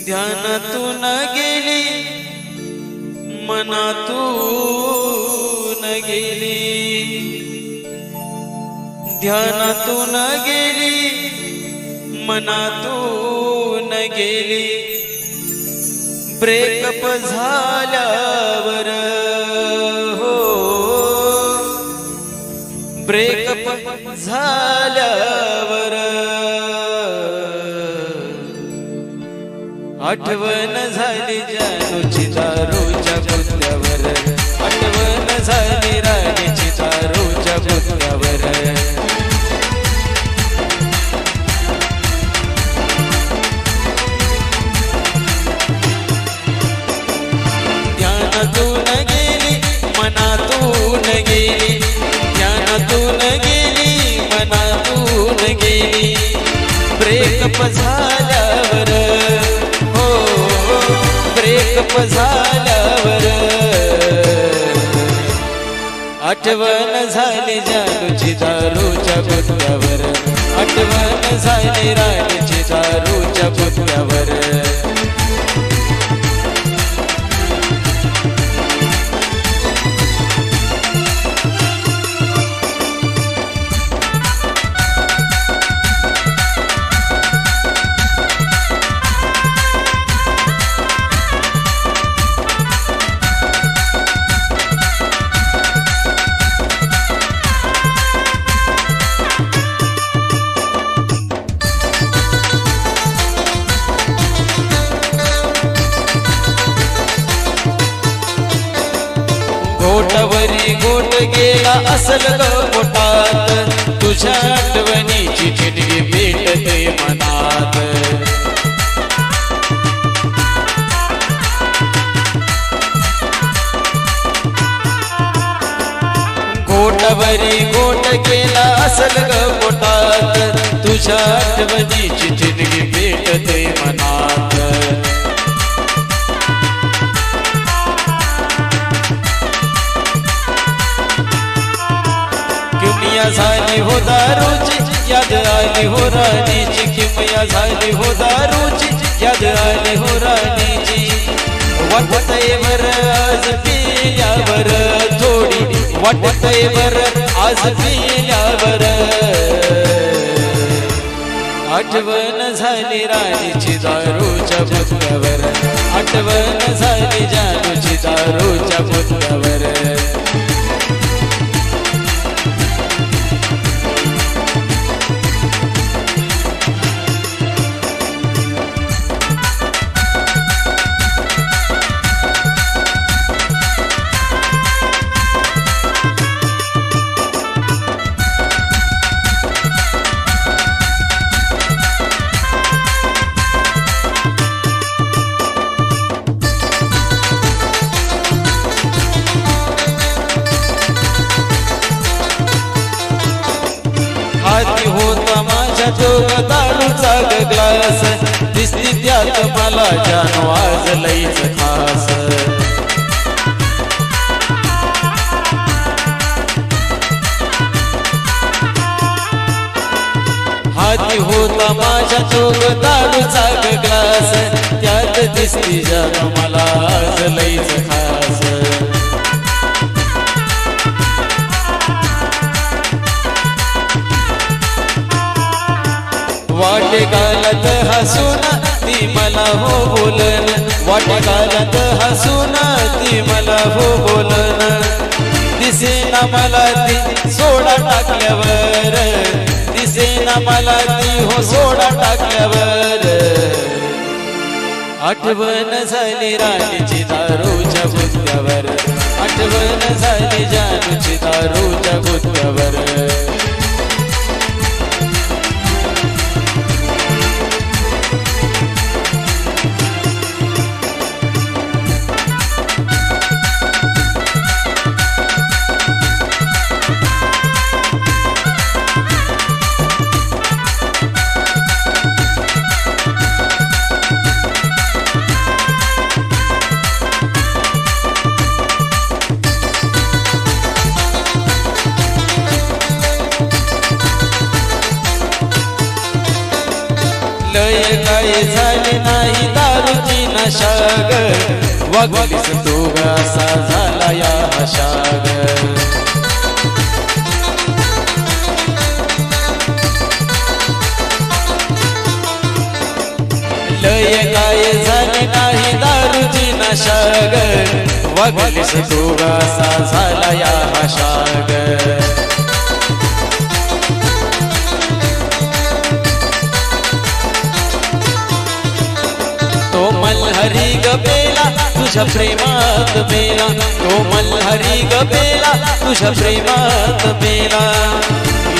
ध्यानातून गेली मनातून गेली, ध्यानातून गेली मनातून गेली, ब्रेकअप झाल्यावर हो, ब्रेकअप झाल्यावर आठवण झाली जानूची दारूच्या बुत्यावर, आठवण झाली राणीची दारूच्या बुत्यावर. ध्यानातून गेली मनातून गेली, ध्यानातून गेली मनातून गेली, ब्रेकअप झाल्यावर हो, ब्रेकअप झाल्यावर आठवण झाली जानूची दारूच्या बुत्यावर, आठवण झाली राणीची दारूच्या बुत्यावर. गोटवरी गोट गेला असल ग पोटात, तुझ्या आठवणीची चिठ्ठी भेटते मनात. गोटवरी गोट गेला असल ग पोटात, तुझ्या आठवणीची चिठ्ठी भेटते मनात. किमया झाली हो दारूची, याद आली हो राणीची, किमया झाली हो दारूची, याद आली हो राणीची. वाटतंय बरं आज पिल्यावर थोडी, वाटतंय बरं आज पिल्यावर, आठवण झाली राणीची दारूच्या बुत्यावर, आठवण झाली जानूची दारूच्या बुत्यावर. हाती होता माझ्या तो दारूचा ग्लास, दिसती त्यात मला जानू आज लईच खास. हाती होता माझ्या तो दारूचा ग्लास, त्यात दिसती जानू मला आज लईच खास. वाटे गालात हसून ती मला हो बोलन, वाटे गालात हसून ती मला हो बोलन, दिसेना मला ती सोडा टाकल्यावर, दिसेना मला ती हो सोडा टाकल्यावर, आठवण झाली राणीची दारूच्या बुत्यावर, आठवण झाली जानूची दारूच्या बुत्यावर. लय काय झाले नाही दारूची नशा ग वागलीस तू ग असा झाला या आशा ग लय काय झाले नाही दारूची नशा ग वागलीस तू ग असा झाला या आशा ग तो मल्हारी ग बेला तुझ्या प्रेमात बेला तो मल्हारी ग बेला तुझ्या प्रेमात बेला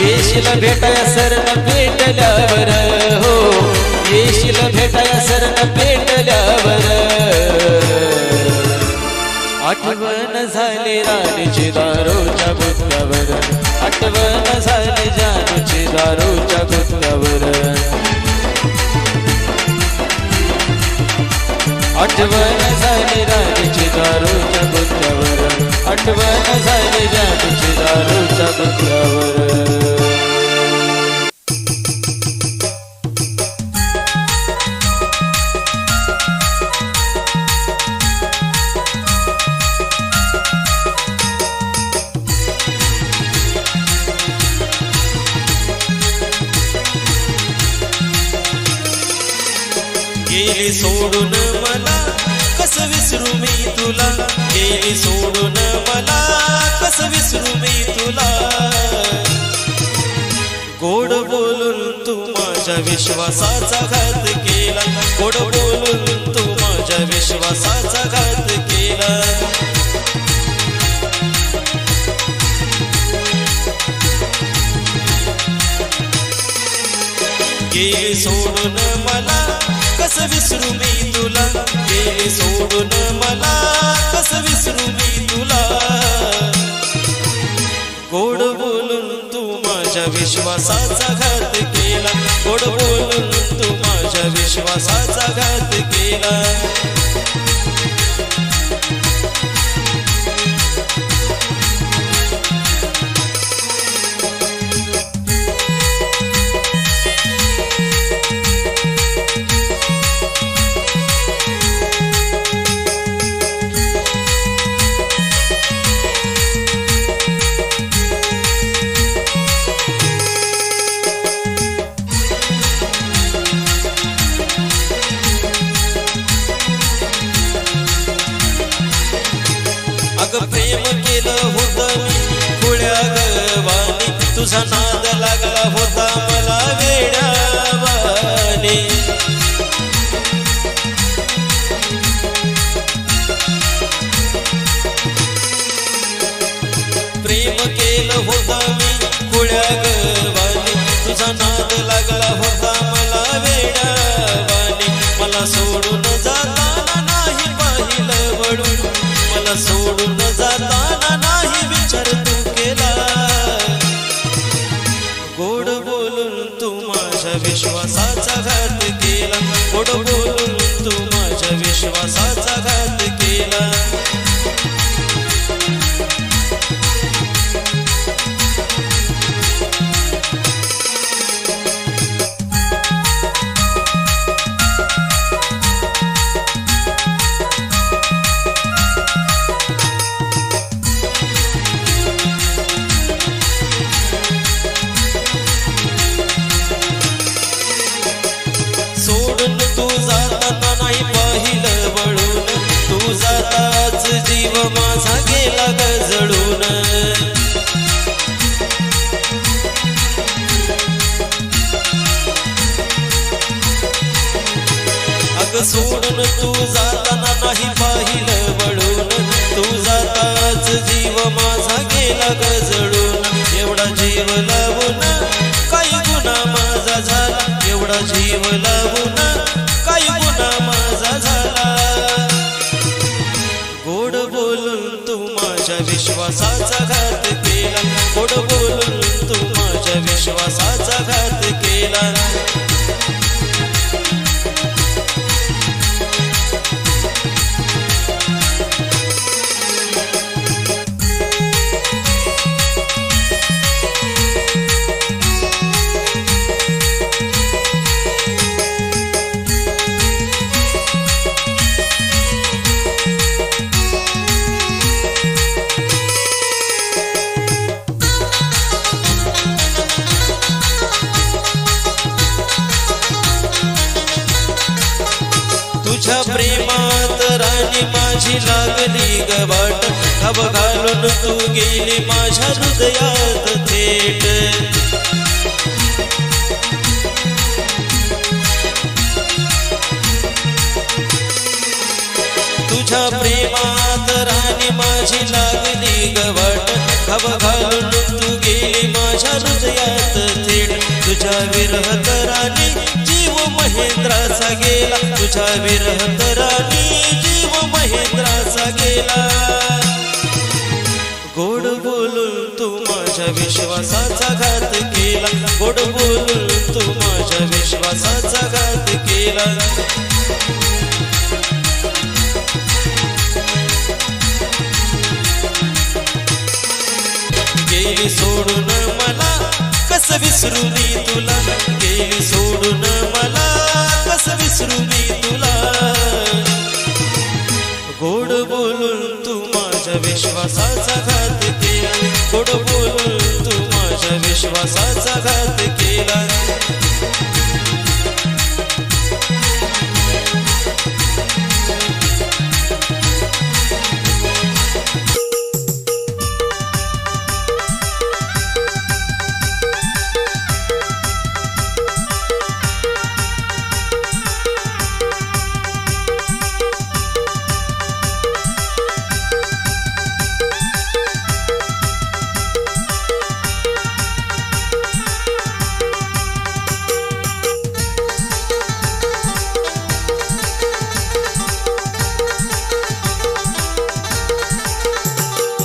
येशील भेटाया सरण भेटल्यावर हो येशील भेटाया सरण भेटल्यावर आठवण झाली राणीची दारूच्या गुत्त्यावर आठवण झाली जानूची दारूच्या गुत्त्यावर आठवण झाली राणीची दारूच्या गुत्त्यावर आठवण झाली जानूची दारूच्या गुत्त्यावर गेली सोडून मला कसं विसरू मी तुला गेली सोडून मला कसं विसरू मी तुला गोड बोलून तू माझ्या विश्वासाचा घात केला गोड बोलून तू माझ्या विश्वासाचा घात केला गेली सोडून मला कसं विसरू मी तुला गेली सोडून मला कसं विसरू मी तुला गोड बोलून तू माझ्या विश्वासाचा घात केला गोड बोलून तू माझ्या विश्वासाचा घात केला अगं प्रेम केलं होतं मी खुळ्या गवानी तुझा नाद लागला होता मला वेड्यावानी प्रेम केलं होतं मी खुळ्या गवानी तुझा नाद लागला होता मला वेड्यावानी मला सोडून जाताना नाही पाहिलं वळून मला सोडून जाताना नाही विचार तू केला गोड बोलून तू माझ्या विश्वासाचा घात केला गोड बोलून तू माझ्या विश्वासाचा घात केला सोडून तू जाताना नाही पाहिलं वळून तू जाताच जीव माझा गेला ग जळून अगं सोडून तू जाताना नाही पाहिलं वळून तू जाताच जीव माझा गेला ग जळून एवढा जीव लावून काही गुन्हा माझा झाला एवढा जीव लावून काही गुन्हा माझा झाला गोड बोलून तू माझ्या विश्वासाचा घात केला गोड बोलून तू माझ्या विश्वासाचा घात केला माझी लागली गवाट खब घालून तू गेली माझ्या हृदयात थेट तुझ्या प्रेमात राणी माझी लागली गवाट खब घालून तू गेली माझ्या हृदयात थेट तुझ्या विरहत राणी जीव महेंद्राचा गेला तुझ्या विरहत राणी जीव महेंद्राचा गेला गोड बोलून तू माझ्या विश्वासाचा घात केला गोड बोलून तू माझ्या विश्वासाचा घात केला गेली सोडून मला कस विसरू मी तुला गेली सोडून मला कस विसरू मी तुला गोड बोलून तू माझ्या विश्वासाचा घात केला गोड बोलून तू माझ्या विश्वासाचा घात केला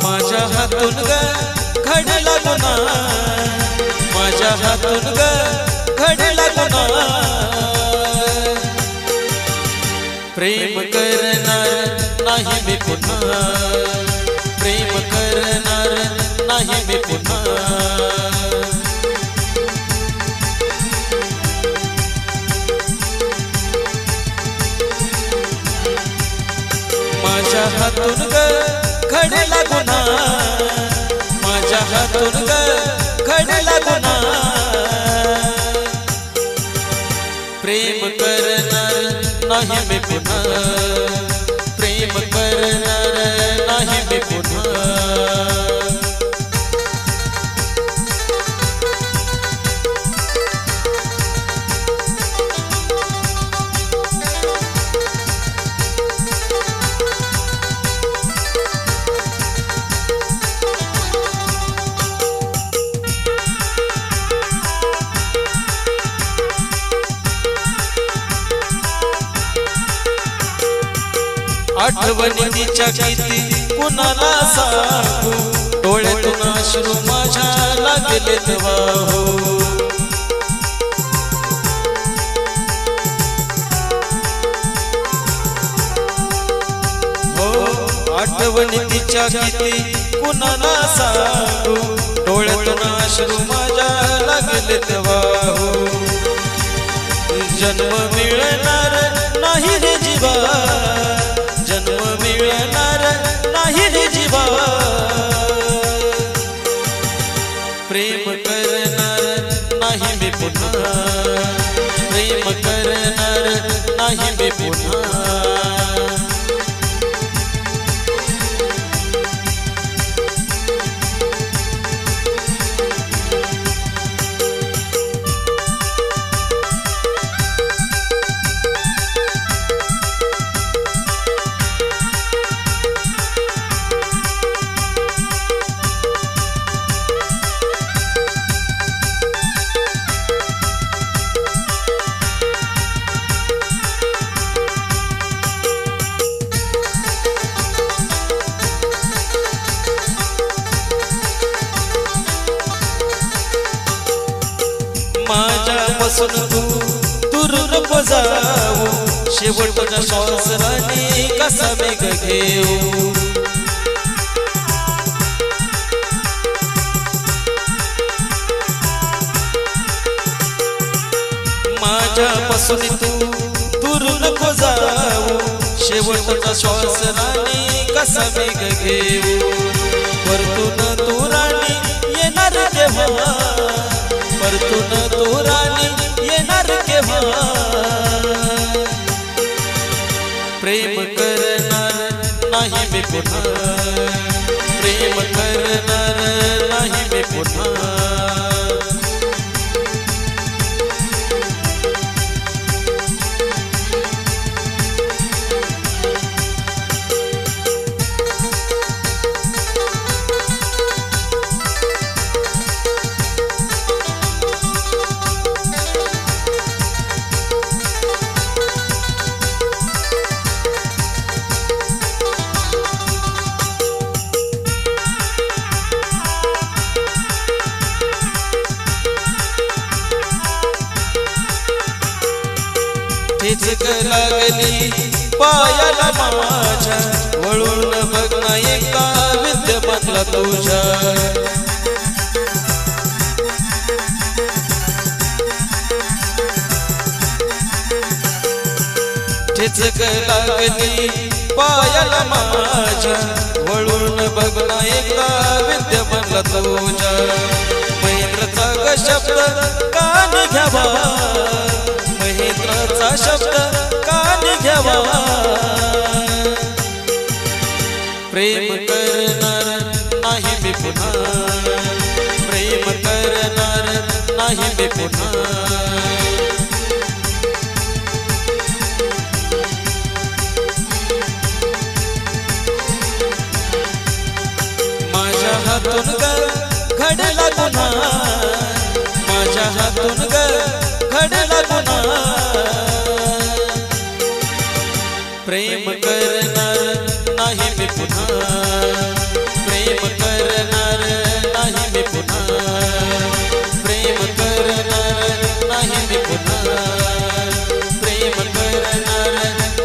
माझ्या हातून ग घडला गुन्हा माझ्या हातून ग घडला गुन्हा प्रेम करणार नाही मी पुन्हा प्रेम करणार नाही मी पुन्हा माझ्या हातून ग घडला गुन्हा माझ्या हातून ग घडला गुन्हा प्रेम करणार नाही मी पुन्हा प्रेम करणार नाही मी पुन्हा आठवणी तिच्या किती कुणाला सांगू डोळ्यातून अश्रू माझ्या लागलेत वाहू हो आठवणी तिच्या किती कुणाला सांगू डोळ्यातून अश्रू माझ्या लागलेत वाहू जन्म मिळणार नाही रे जीवा जन्म मिळणार नाही रे जीवा प्रेम करणार नाही मी पुन्हा प्रेम करणार नाही मी पुन्हा माझ्यापासून तू दूर नको जाऊ शेवटचा श्वास राणी कसा वेग घेऊ माझ्यापासून तू दूर नको जाऊ शेवटचा श्वास राणी कसा वेग घेऊ परतून तू राणी येणार केव्हा परतून तू राणी येणार केव्हा प्रेम करणार मी पुन्हा प्रेम करणार नाही मी पुन्हा ठिचक लागली पायाला माझ्या वळून बघ ना एका विद्यमानला तुझ्या ठिचक लागली पायाला माझ्या वळून बघ ना एका विद्यमानला तुझ्या महेंद्रचा ग शब्द कानी घ्यावा महेंद्रचा शब्द कानी घ्यावा प्रेम करणार नाही मी पुन्हा प्रेम करणार नाही मी पुन्हा माझ्या हातून ग घडला गुन्हा माझ्या हातून ग घडला गुन्हा प्रेम करणार नाही मी पुन्हा प्रेम करणार नाही मी पुन्हा प्रेम करणार नाही मी पुन्हा प्रेम करणार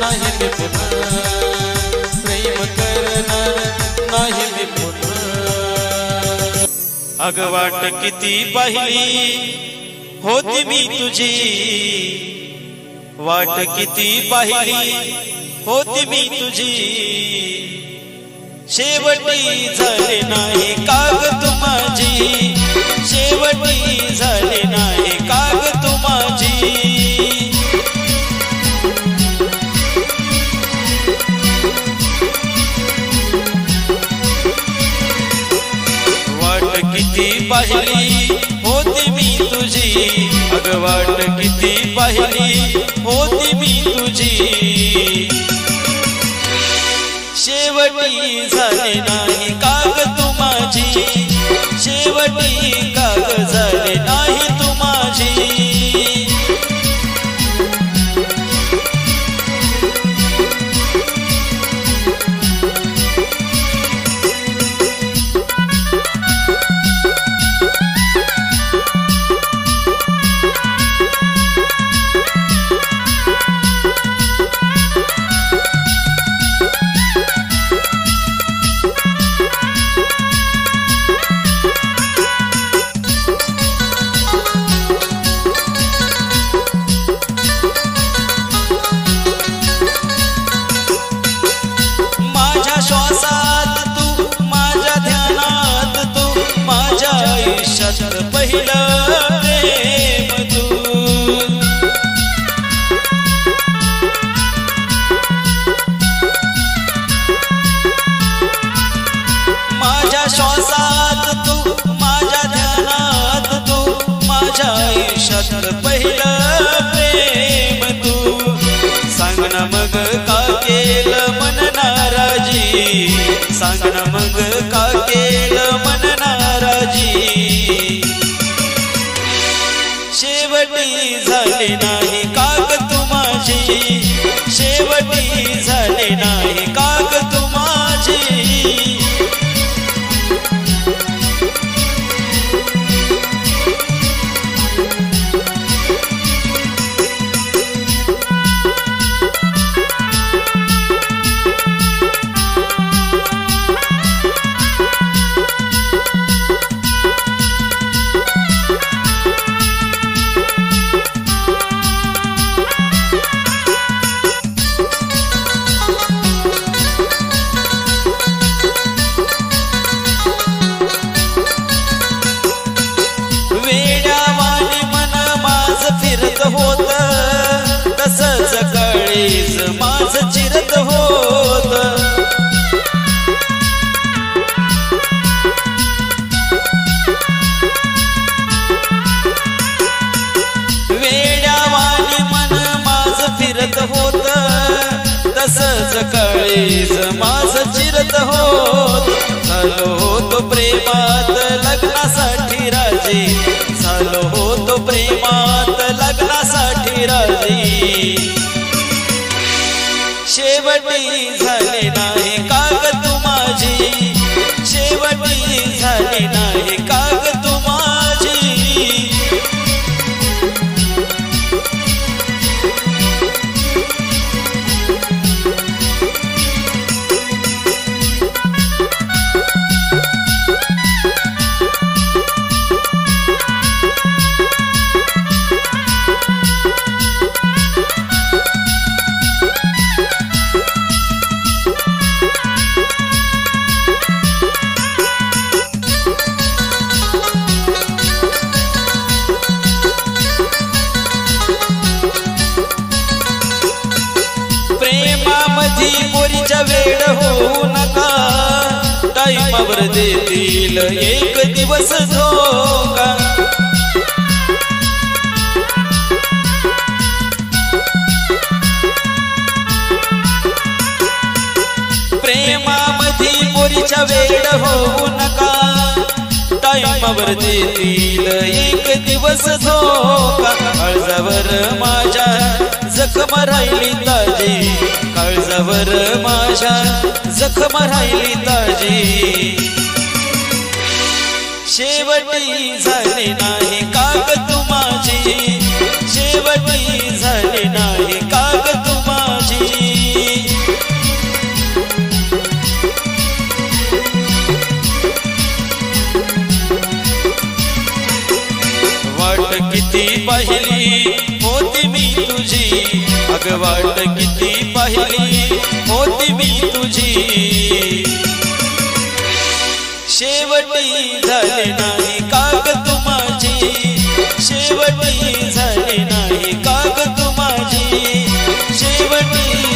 नाही मी पुन्हा प्रेम करणार नाही मी पुन्हा अग वाट किती पाहिली होती मी तुझी वाट किती पाहिली होती मी तुझी शेवटी झाले नाही काग तू माझी शेवटी झाले नाही काग तू माझी वाट किती पाहिली होती मी तुझी अग वाट किती पाहिली होती मी तुझी शेवटी झाले नाही काग तू माझी शेवटी काग झाले नाही तू माझी पहिलं प्रेम तू माझ्या श्वासात तू माझ्या ध्यानात तू माझ्या आयुष्यात पहिलं प्रेम तू सांग ना मग का केलं मन नाराजी सांग ना मग का केलं मन नाराजी शेवटी झाले नाही काग तू माझी शेवटी झाले नाही काग तू माझी तसंच काळीज माझ चिरत होत काळीज माझ चिरत होत झालो होतो प्रेमात लग्नासाठी राजी झालो होतो प्रेमात लग्नासाठी राजी शेवटी झाले नाही काग तू माझी शेवटी झाले नाही काग तू माझी प्रेमामधी पोरीच्या वेळ होऊ नका टाईमावर देतील एक दिवस धोका प्रेमामधी पोरीच्या वेळ होऊ नका टाईमावर देतील एक दिवस धोका काळजावर माझ्या जखम राहिली ताजी काळजावर माझ्या जखम राहिली ताजी शेवटी झाले नाही काग तू माझी शेवटी झाले नाही काग तू माझी वाट किती पाहिली होती मी तुझी अग वाट किती पाहिली होती मी तुझी शेवटी झाले नाही काग तू माझी शेवटी झाले नाही काग तू माझी शेवटी